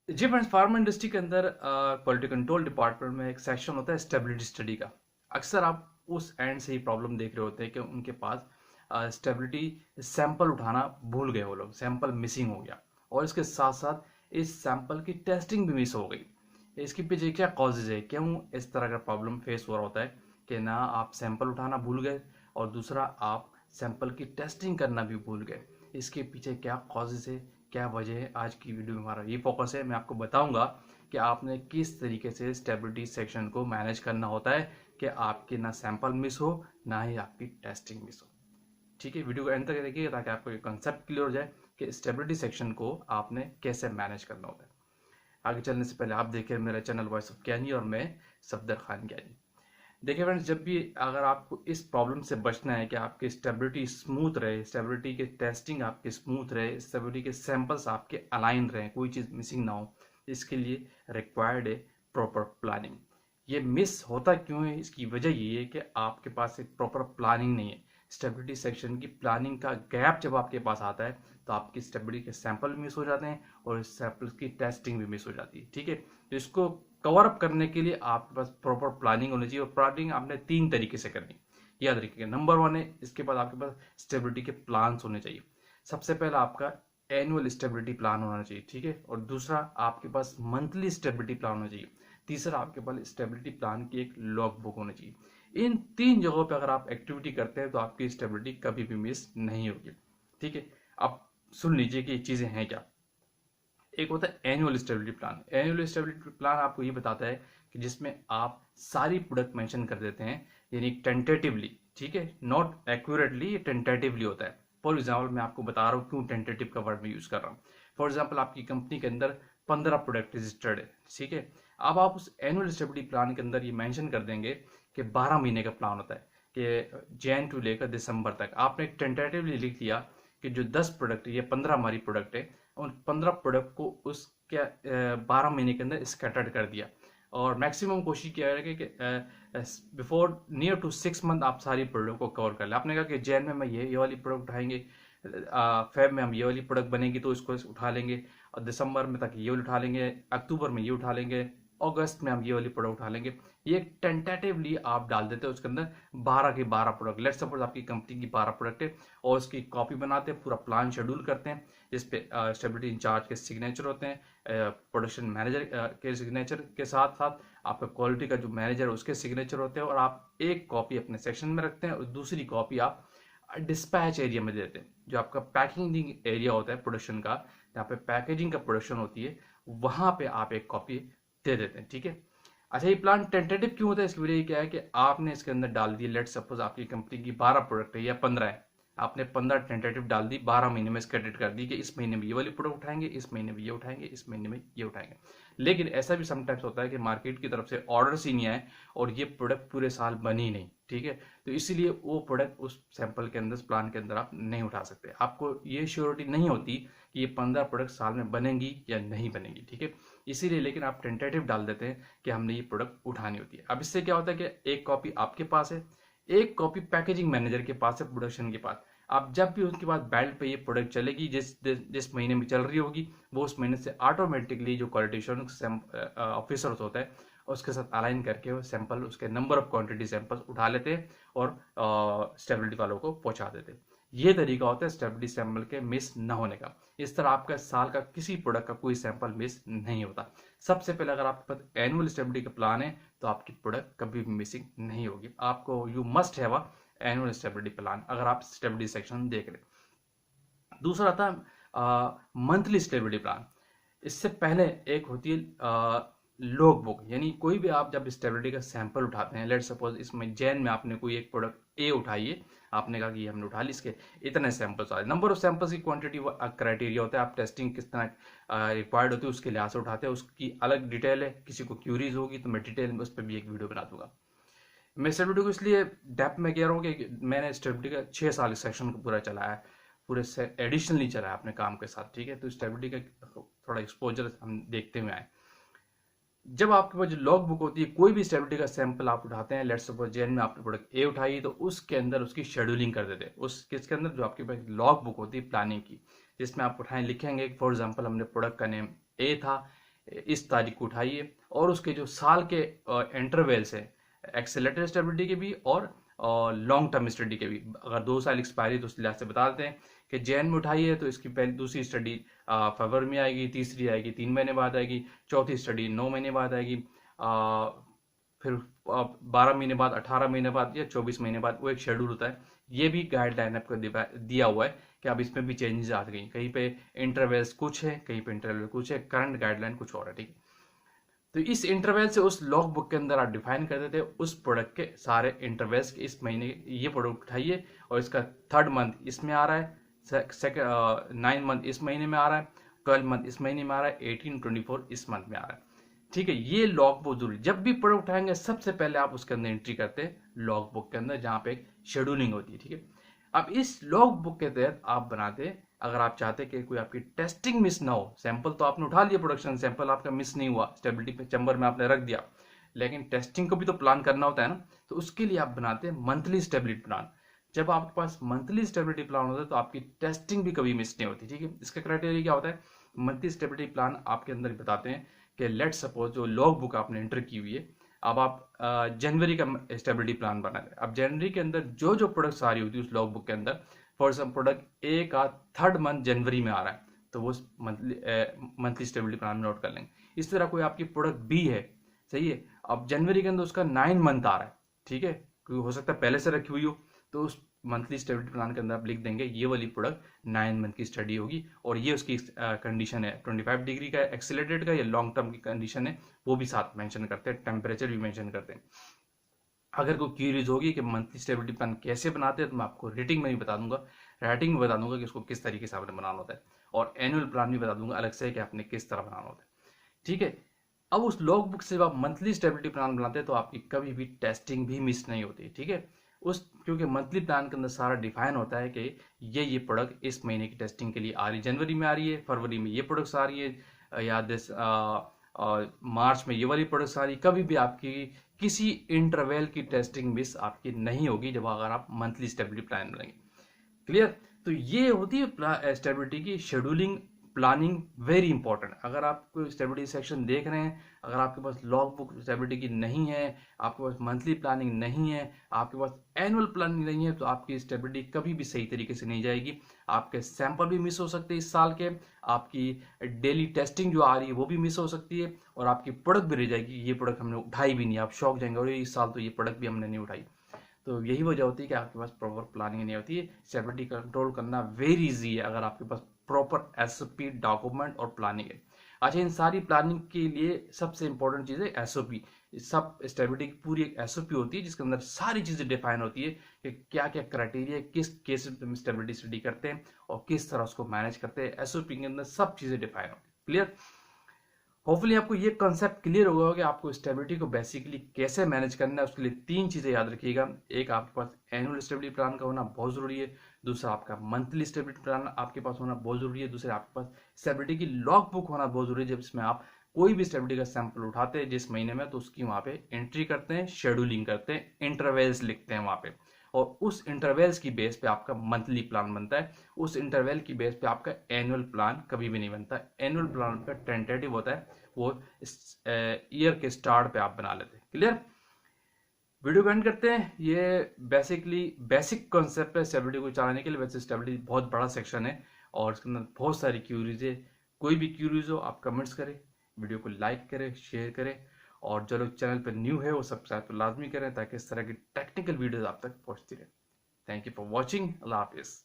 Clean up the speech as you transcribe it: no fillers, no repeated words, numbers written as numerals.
जी friends, pharma industry के अंदर quality control department में एक सेक्शन होता है स्टेबिलिटी स्टडी का। अक्सर आप उस एंड से ही प्रॉब्लम देख रहे होते हैं कि उनके पास स्टेबिलिटी सैंपल उठाना भूल गए, वो लोग सैंपल मिसिंग हो गया और इसके साथ साथ इस सैंपल की टेस्टिंग भी मिस हो गई। इसके पीछे क्या कॉजेज है, क्यों इस तरह का प्रॉब्लम फेस हो रहा होता है कि ना आप सैंपल उठाना भूल गए और दूसरा आप सैंपल की टेस्टिंग करना भी भूल गए। इसके पीछे क्या कॉजेज है, क्या वजह है, आज की वीडियो में हमारा ये फोकस है। मैं आपको बताऊंगा कि आपने किस तरीके से स्टेबिलिटी सेक्शन को मैनेज करना होता है कि आपके ना सैंपल मिस हो ना ही आपकी टेस्टिंग मिस हो। ठीक है, वीडियो को एंड तक देखिएगा ताकि आपको ये कंसेप्ट क्लियर हो जाए कि स्टेबिलिटी सेक्शन को आपने कैसे मैनेज करना होता है। आगे चलने से पहले आप देखिए मेरा चैनल वॉइस ऑफ ज्ञानी और मैं सफदर खान ज्ञानी। देखिए फ्रेंड्स, जब भी अगर आपको इस प्रॉब्लम से बचना है कि आपकी स्टेबिलिटी स्मूथ रहे, स्टेबिलिटी के टेस्टिंग आपके स्मूथ रहे, स्टेबिलिटी के सैंपल्स आपके अलाइन रहे, कोई चीज़ मिसिंग ना हो, इसके लिए रिक्वायर्ड है प्रॉपर प्लानिंग। ये मिस होता क्यों है, इसकी वजह ये है कि आपके पास एक प्रॉपर प्लानिंग नहीं है। स्टेबिलिटी सेक्शन की प्लानिंग का गैप जब आपके पास आता है तो आपकी स्टेबिलिटी के सैंपल मिस हो जाते हैं और सैंपल्स की टेस्टिंग भी मिस हो जाती है। ठीक है, तो इसको कवर अप करने के लिए आपके पास प्रॉपर प्लानिंग होनी चाहिए और प्लानिंग आपने 3 तरीके से करनी, याद रखिएगा। नंबर 1 है, इसके बाद आपके पास स्टेबिलिटी के प्लान्स होने चाहिए। सबसे पहला आपका एनुअल स्टेबिलिटी प्लान होना चाहिए, ठीक है, और दूसरा आपके पास मंथली स्टेबिलिटी प्लान होना चाहिए। तीसरा आपके पास स्टेबिलिटी प्लान की एक लॉग बुक होनी चाहिए। इन 3 जगहों पे अगर आप एक्टिविटी करते हैं तो आपकी स्टेबिलिटी कभी भी मिस नहीं होगी। ठीक है, आप सुन लीजिए कि ये चीजें हैं क्या। एक होता है annual stability plan. Annual stability plan आपको ये बताता है कि जिसमें आप सारी प्रोडक्ट मेंशन कर देते हैं, यानी टेंटेटिवली, ठीक है, नॉट एक्यूरेटली, ये टेंटेटिवली होता है। फॉर एग्जाम्पल मैं आपको बता रहा हूँ क्यों टेंटेटिव का वर्ड में यूज कर रहा हूँ। फॉर एग्जाम्पल आपकी कंपनी के अंदर 15 प्रोडक्ट रजिस्टर्ड है, ठीक है। अब आप उस एनुअल स्टेबिलिटी प्लान के अंदर ये मेंशन कर देंगे कि 12 महीने का प्लान होता है कि जैन टू लेकर दिसंबर तक आपने टेंटेटिवली लिख दिया कि जो 10 प्रोडक्ट या 15 हमारी प्रोडक्ट है, उन 15 प्रोडक्ट को उसके 12 महीने के अंदर स्कैटर्ड कर दिया और मैक्सिमम कोशिश किया है कि बिफोर नियर टू 6 मंथ आप सारी प्रोडक्ट को कवर कर ले। आपने कहा कि जैन में मैं ये वाली प्रोडक्ट उठाएंगे, फेब में हम ये वाली प्रोडक्ट बनेगी तो इसको उठा लेंगे, और दिसंबर में तक ये वाली उठा लेंगे, अक्टूबर में ये उठा लेंगे, अगस्त में हम ये वाली प्रोडक्ट उठा लेंगे। ये टेंटेटिवली आप डाल देते हैं उसके अंदर 12 के 12 प्रोडक्ट। लेट्स सपोज आपकी कंपनी की 12 प्रोडक्ट है और उसकी कॉपी बनाते हैं, पूरा प्लान शेड्यूल करते हैं जिस पे स्टेबिलिटी इंचार्ज के सिग्नेचर होते हैं, प्रोडक्शन मैनेजर के सिग्नेचर के साथ साथ आपका क्वालिटी का जो मैनेजर है उसके सिग्नेचर होते हैं, और आप एक कॉपी अपने सेक्शन में रखते हैं और दूसरी कॉपी आप डिस्पैच एरिया में देते हैं, जो आपका पैकेजिंग एरिया होता है प्रोडक्शन का, जहाँ पे पैकेजिंग का प्रोडक्शन होती है, वहां पे आप एक कॉपी दे देते हैं। ठीक है, अच्छा ये प्लान टेंटेटिव क्यों होता है, इसकी वजह क्या है कि आपने इसके अंदर डाल दिया, लेट सपोज आपकी कंपनी की 12 प्रोडक्ट है या 15 है, आपने 15 टेंटेटिव डाल दी, 12 महीने में स्केटेड कर दी कि इस महीने में ये वाली प्रोडक्ट उठाएंगे, इस महीने में ये उठाएंगे, इस महीने में ये उठाएंगे। लेकिन ऐसा भी समटाइम्स होता है कि मार्केट की तरफ से ऑर्डर्स ही नहीं आए और ये प्रोडक्ट पूरे साल बनी नहीं, ठीक है, तो इसीलिए वो प्रोडक्ट उस सैंपल के अंदर, प्लान के अंदर आप नहीं उठा सकते। आपको ये श्योरिटी नहीं होती कि ये 15 प्रोडक्ट साल में बनेंगी या नहीं बनेंगी, ठीक है, इसीलिए लेकिन आप टेंटेटिव डाल देते हैं कि हमने ये प्रोडक्ट उठानी होती है। अब इससे क्या होता है कि एक कॉपी आपके पास है, एक कॉपी पैकेजिंग मैनेजर के पास है, प्रोडक्शन के पास। आप जब भी उसके बाद बेल्ट पे ये प्रोडक्ट चलेगी, जिस महीने में चल रही होगी, वो उस महीने से ऑटोमेटिकली जो क्वालिटी एश्योरेंस ऑफिसर होता है उसके साथ अलाइन करके वो सैंपल, उसके नंबर ऑफ क्वांटिटी सैंपल्स उठा लेते हैं और स्टेबिलिटी वालों को पहुंचा देते हैं। ये तरीका होता है स्टेबिलिटी सैंपल के मिस न होने का। इस तरह आपका साल का किसी प्रोडक्ट का कोई सैंपल मिस नहीं होता। सबसे पहले अगर आपके पास एनुअल स्टेबिलिटी का प्लान है तो आपकी प्रोडक्ट कभी भी मिसिंग नहीं होगी। आपको you must have a annual stability plan अगर आप स्टेबिलिटी सेक्शन देख रहे। दूसरा था मंथली स्टेबिलिटी प्लान। इससे पहले एक होती है लॉग बुक, यानी कोई भी आप जब स्टेबिलिटी का सैंपल उठाते हैं, लेट सपोज इसमें जैन में आपने कोई एक प्रोडक्ट ए उठाई है, आपने कहा कि हमने उठा ली, इसके इतने सैंपल्स आ, नंबर ऑफ सैंपल्स की क्वांटिटी क्राइटेरिया होता है, आप टेस्टिंग किस तरह रिक्वायर्ड होती है उसके लिहाज से उठाते हैं, उसकी अलग डिटेल है। किसी को क्यूरीज होगी तो मैं डिटेल में उस पर भी एक वीडियो बना दूंगा। मैं स्टेबिलिटी को इसलिए डेप्थ में कह रहा हूँ कि मैंने स्टेबिलिटी का 6 साल इस सेक्शन को पूरा चलाया है, पूरे से एडिशनली चलाया अपने काम के साथ, ठीक है, तो स्टेबिलिटी का थोड़ा एक्सपोजर हम देखते हुए आए। जब आपके पास जो लॉग बुक होती है, कोई भी स्टेबिलिटी का सैंपल आप उठाते हैं, लेट्स सपोज जैन में आपने प्रोडक्ट ए उठाई तो उसके अंदर उसकी शेड्यूलिंग कर देते हैं, उस किसके अंदर, जो आपके पास लॉग बुक होती है प्लानिंग की, जिसमें आप उठाएं लिखेंगे। फॉर एग्जांपल हमने प्रोडक्ट का नेम ए था, इस तारीख को उठाइए, और उसके जो साल के इंटरवल्स हैं एक्सेलेरेटेड स्टेबिलिटी के भी और लॉन्ग टर्म स्टडी के भी, अगर 2 साल एक्सपायरी तो उस लिहाज से बता देते हैं कि जैन में उठाइए तो इसकी पहली दूसरी स्टडी फरवरी में आएगी, तीसरी आएगी 3 महीने बाद आएगी, चौथी स्टडी 9 महीने बाद आएगी, फिर 12 महीने बाद, 18 महीने बाद या 24 महीने बाद, वो एक शेड्यूल होता है। ये भी गाइडलाइन आपको दिया हुआ है कि अब इसमें भी चेंजेस आ गई, कहीं पे इंटरवल्स कुछ है, कहीं पे इंटरवल कुछ है, करंट गाइडलाइन कुछ और है, ठीक है। तो इस इंटरवल से उस लॉग बुक के अंदर आप डिफाइन करते थे उस प्रोडक्ट के सारे इंटरवल्स के, इस महीने ये प्रोडक्ट उठाइए और इसका 3rd मंथ इसमें आ रहा है, 9 मंथ इस महीने में आ रहा है, 12 मंथ इस महीने में आ रहा है, 18 24 इस मंथ में आ रहा है, ठीक है। ये लॉग बुक जरूरी, जब भी प्रोडक्ट उठाएंगे सबसे पहले आप उसके अंदर एंट्री करते हैं लॉग बुक के अंदर, जहां पे शेड्यूलिंग होती है, ठीक है। अब इस लॉग बुक के तहत आप बनाते, अगर आप चाहते कि कोई आपकी टेस्टिंग मिस ना हो, सैंपल तो आपने उठा लिया, प्रोडक्शन सैंपल आपका मिस नहीं हुआ, स्टेबिलिटी पे चैम्बर में आपने रख दिया, लेकिन टेस्टिंग को भी तो प्लान करना होता है ना, तो उसके लिए आप बनाते हैं मंथली स्टेबिलिटी प्लान। जब आपके पास मंथली स्टेबिलिटी प्लान होता है तो आपकी टेस्टिंग भी कभी मिस नहीं होती, ठीक है। इसका क्राइटेरिया क्या होता है, मंथली स्टेबिलिटी प्लान आपके अंदर बताते हैं कि लेट सपोज जो लॉग बुक आपने एंटर की हुई है, अब आप जनवरी का स्टेबिलिटी प्लान बना रहे हैं, अब जनवरी के अंदर जो जो प्रोडक्ट्स आ रही होती है उस लॉग बुक के अंदर, फॉर सम प्रोडक्ट ए का 3rd मंथ जनवरी में आ रहा है तो वो मंथली स्टेबिलिटी प्लान में नोट कर लेंगे। इस तरह कोई आपकी प्रोडक्ट बी है, सही है, अब जनवरी के अंदर उसका 9 मंथ आ रहा है, ठीक है, क्योंकि हो सकता है पहले से रखी हुई हो, तो उस मंथली स्टेबिलिटी प्लान के अंदर आप लिख देंगे ये वाली प्रोडक्ट 9 मंथ की स्टडी होगी और ये उसकी कंडीशन है 25 डिग्री का एक्सीलरेटेड का या लॉन्ग टर्म की कंडीशन है, वो भी साथ मेंशन करते हैं, टेम्परेचर भी मेंशन करते हैं। अगर कोई क्यूरीज होगी कि मंथली स्टेबिलिटी प्लान कैसे बनाते हैं तो मैं आपको रेटिंग में भी बता दूंगा, राइटिंग में बता दूंगा कि उसको किस तरीके से आपने बनाना होता है, और एनुअल प्लान भी बता दूंगा अलग से कि आपने किस तरह बनाना होता है, ठीक है। अब उस लॉग बुक से जब आप मंथली स्टेबिलिटी प्लान बनाते हैं तो आपकी कभी भी टेस्टिंग भी मिस नहीं होती, ठीक है। उस क्योंकि मंथली प्लान के अंदर सारा डिफाइन होता है कि ये प्रोडक्ट इस महीने की टेस्टिंग के लिए आ रही है, जनवरी में आ रही है, फरवरी में ये प्रोडक्ट्स आ रही है, या मार्च में ये वाली प्रोडक्ट्स आ रही है, कभी भी आपकी किसी इंटरवल की टेस्टिंग मिस आपकी नहीं होगी जब अगर आप मंथली स्टेबिलिटी प्लान बनाएंगे, क्लियर। तो ये होती है स्टेबिलिटी की शेड्यूलिंग प्लानिंग, वेरी इंपॉर्टेंट। अगर आप कोई स्टेबिलिटी सेक्शन देख रहे हैं, अगर आपके पास लॉग बुक स्टेबिलिटी की नहीं है, आपके पास मंथली प्लानिंग नहीं है, आपके पास एनुअल प्लानिंग नहीं है, तो आपकी स्टेबिलिटी कभी भी सही तरीके से नहीं जाएगी, आपके सैंपल भी मिस हो सकते हैं इस साल के, आपकी डेली टेस्टिंग जो आ रही है वो भी मिस हो सकती है, और आपकी प्रोडक्ट भी रह जाएगी, ये प्रोडक्ट हमने उठाई भी नहीं, आप शौक जाएंगे और इस साल तो ये प्रोडक्ट भी हमने नहीं उठाई। तो यही वजह होती है कि आपके पास प्रॉपर प्लानिंग नहीं होती है। स्टेबिलिटी कंट्रोल करना वेरी इजी है अगर आपके पास प्रॉपर एसओपी डॉक्यूमेंट और प्लानिंग है। अच्छा, इन सारी प्लानिंग के लिए सबसे इंपॉर्टेंट चीज़ है एसओपी। सब स्टेबिलिटी की पूरी एक एसओपी होती है जिसके अंदर सारी चीज़ें डिफाइन होती है कि क्या क्या क्राइटेरिया, किस केस में स्टेबिलिटी स्टडी करते हैं और किस तरह उसको मैनेज करते हैं, एसओपी के अंदर सब चीज़ें डिफाइन होती है। क्लियर? होपफुली आपको ये कॉन्सेप्ट क्लियर होगा कि आपको स्टेबिलिटी को बेसिकली कैसे मैनेज करना है। उसके लिए 3 चीज़ें याद रखिएगा। एक, आपके पास एनुअल स्टेबिलिटी प्लान का होना बहुत ज़रूरी है। दूसरा, आपका मंथली स्टेबिलिटी प्लान आपके पास होना बहुत ज़रूरी है। दूसरा, आपके पास स्टेबिलिटी की लॉग बुक होना बहुत ज़रूरी है, जिसमें आप कोई भी स्टेबिलिटी का सैंपल उठाते हैं जिस महीने में, तो उसकी वहाँ पे एंट्री करते हैं, शेड्यूलिंग करते हैं, इंटरवल्स लिखते हैं वहाँ पे, और उस इंटरवल्स की बेस पे आपका मंथली प्लान बनता है। उस इंटरवल की बेस पे आपका एनुअल प्लान कभी भी नहीं बनता। एनुअल प्लान का टेंटेटिव होता है, वो ईयर के स्टार्ट पे आप बना लेते हैं। क्लियर? वीडियो को एंड करते हैं। ये बेसिकली बेसिक कॉन्सेप्ट है स्टेबिलिटी को चलाने के लिए। वैसे स्टेबिलिटी बहुत बड़ा सेक्शन है और इसके अंदर बहुत सारी क्यूरीज है। कोई भी क्यूरीज हो आप कमेंट्स करें, वीडियो को लाइक करें, शेयर करें, और जो लोग चैनल पर न्यू है वो सब्सक्राइब तो लाजमी करें ताकि इस तरह की टेक्निकल वीडियोज आप तक पहुंचती रहे। Thank you for watching. अल्लाह हाफिज़।